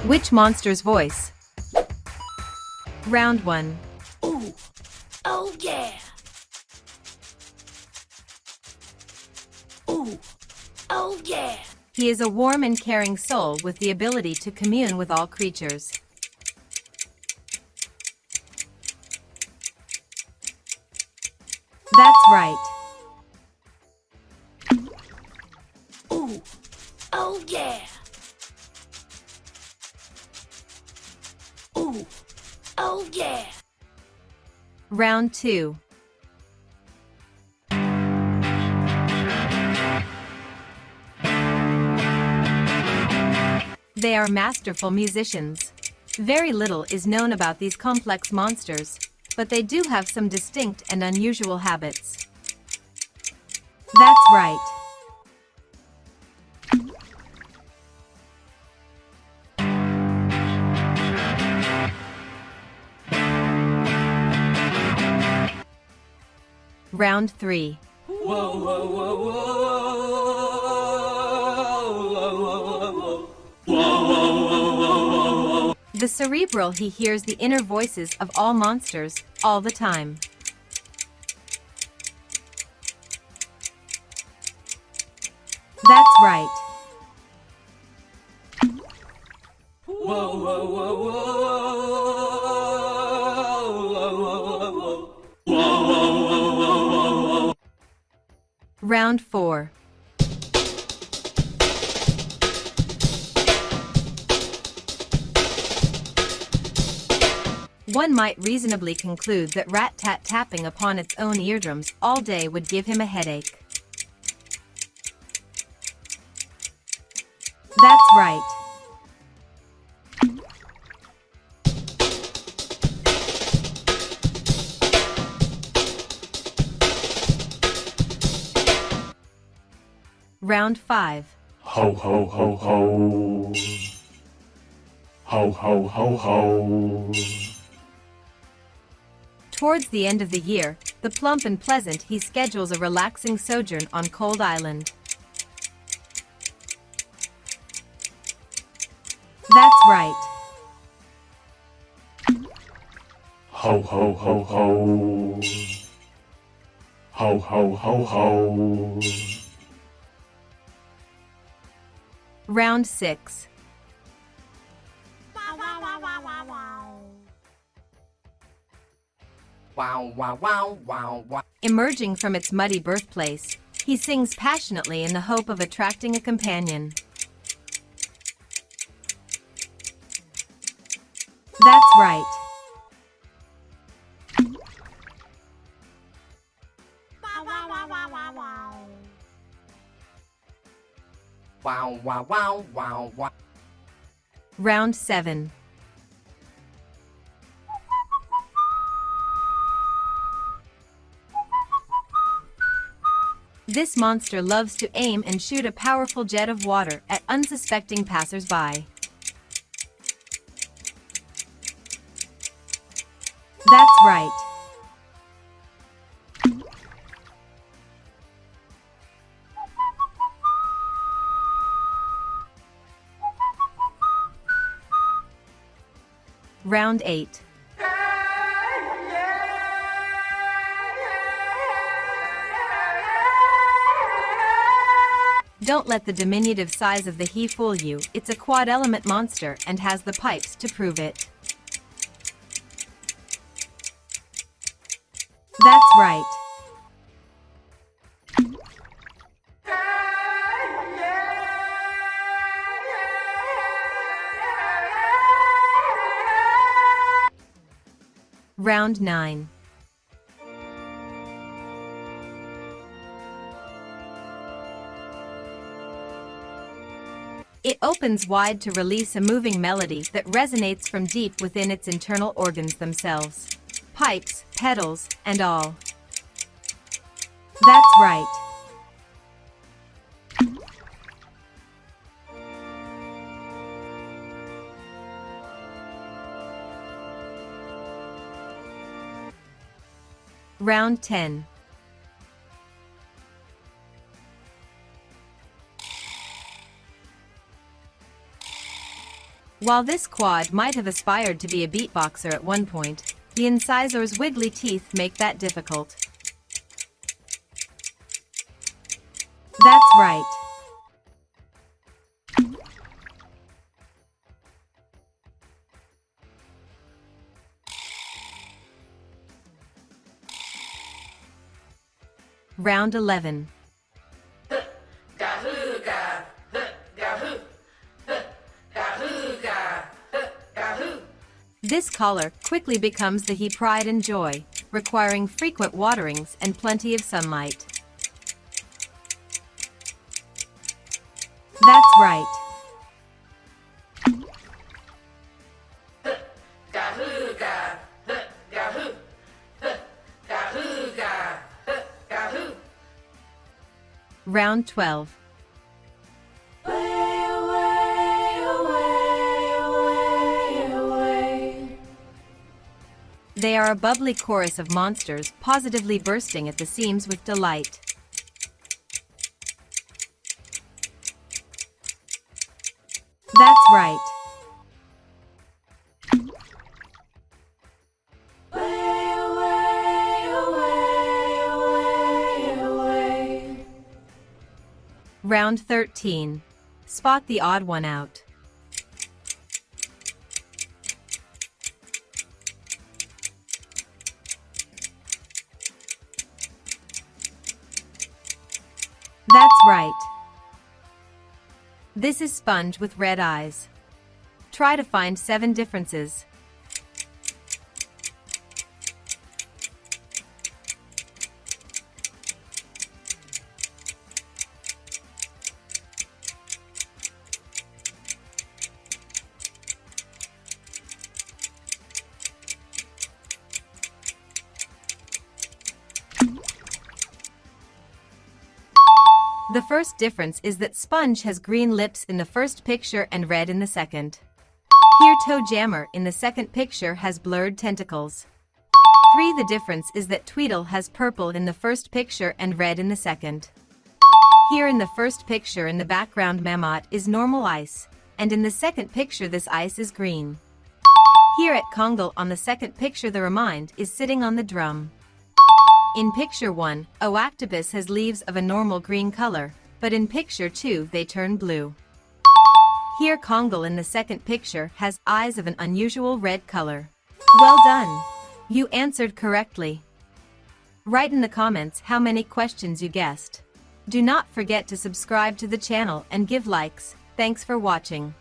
Which monster's voice? Round 1. Ooh, oh yeah. Ooh, oh yeah. He is a warm and caring soul with the ability to commune with all creatures. That's right. Ooh, oh yeah. Ooh, oh yeah. Round 2. They are masterful musicians. Very little is known about these complex monsters, but they do have some distinct and unusual habits. That's right. Round 3. Whoa, whoa, whoa, whoa, whoa, whoa, whoa, whoa. The cerebral, he hears the inner voices of all monsters, all the time. That's right. Whoa, whoa, whoa, whoa. Round 4. One might reasonably conclude that rat-tat-tapping upon its own eardrums all day would give him a headache. That's right. Round 5. Ho ho ho ho. Ho ho ho ho. Towards the end of the year, the plump and pleasant, he schedules a relaxing sojourn on Cold Island. That's right. Ho ho ho ho. Ho ho ho ho. Round 6. Wow, wow, wow, wow, wow. Emerging from its muddy birthplace, he sings passionately in the hope of attracting a companion. That's right. Wow, wow, wow, wow, wow. Round 7. This monster loves to aim and shoot a powerful jet of water at unsuspecting passers-by. That's right. Round 8. Don't let the diminutive size of the he fool you. It's a quad-element monster and has the pipes to prove it. That's right. Round 9. It opens wide to release a moving melody that resonates from deep within its internal organs themselves. Pipes, pedals, and all. That's right. Round 10. While this quad might have aspired to be a beatboxer at one point, the incisors' wiggly teeth make that difficult. That's right. Round 11. This collar quickly becomes the he pride and joy, requiring frequent waterings and plenty of sunlight. That's right. Round 12. They are a bubbly chorus of monsters positively bursting at the seams with delight. That's right. Round 13. Spot the odd one out. That's right. This is Sponge with red eyes. Try to find 7 differences. The first difference is that Sponge has green lips in the first picture and red in the second. Here ToeJammer in the second picture has blurred tentacles. 3. The difference is that Tweedle has purple in the first picture and red in the second. Here in the first picture in the background Mammoth is normal ice, and in the second picture this ice is green. Here at Kongle on the second picture the Remind is sitting on the drum. In picture 1, Oactopus has leaves of a normal green color, but in picture 2 they turn blue. Here Kongle in the second picture has eyes of an unusual red color. Well done! You answered correctly. Write in the comments how many questions you guessed. Do not forget to subscribe to the channel and give likes. Thanks for watching.